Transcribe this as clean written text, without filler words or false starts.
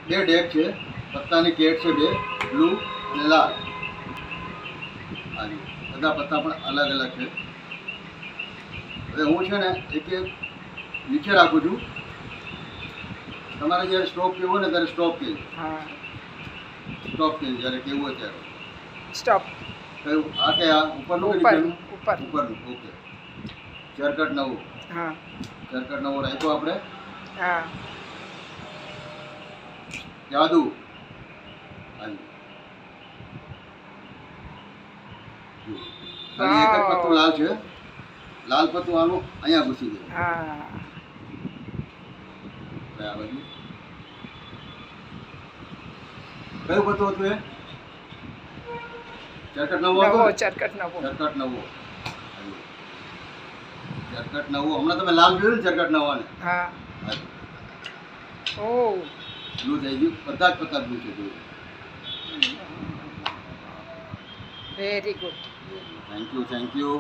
બે ડેક છે, પત્તાની કેટ છે, બે બ્લુ અને લાલ. આ રીતે બધા પત્તા પણ અલગ અલગ છે. હવે હું છે ને એક નીચે રાખું છું. તમારે જ્યારે સ્ટોપ પીવો ને ત્યારે સ્ટોપ પીવો. હા સ્ટોપ પીવો જ્યારે કેવું હોય ત્યારે. સ્ટોપ. કયું આ કે આ ઉપરનું કે ઉપર નીચેનું? ઉપર. ઉપરનું. ઓકે. ચરકટ નવું. હા ચરકટ નવો રાખ્યો આપણે. હા જાદુ આવી. ખાલી એક જ પત્તું લાલ છે. લાલ પત્તું આનું અહીંયા ઘૂસી ગયું. હા આ બાજુ કયું પત્તું હતું એ? ચરકટ નવો હતો નવો ને? ચરકટ નવો. ચરકટ નવો. ચરકટ નવો હમણાં તમે લાલ જોયું ને ચરકટ નવાને? હા ઓ બ્લુ થઈ ગયું. બધા જ પત્તા બ્લુ છે. જોયું. Very good. Thank you thank you.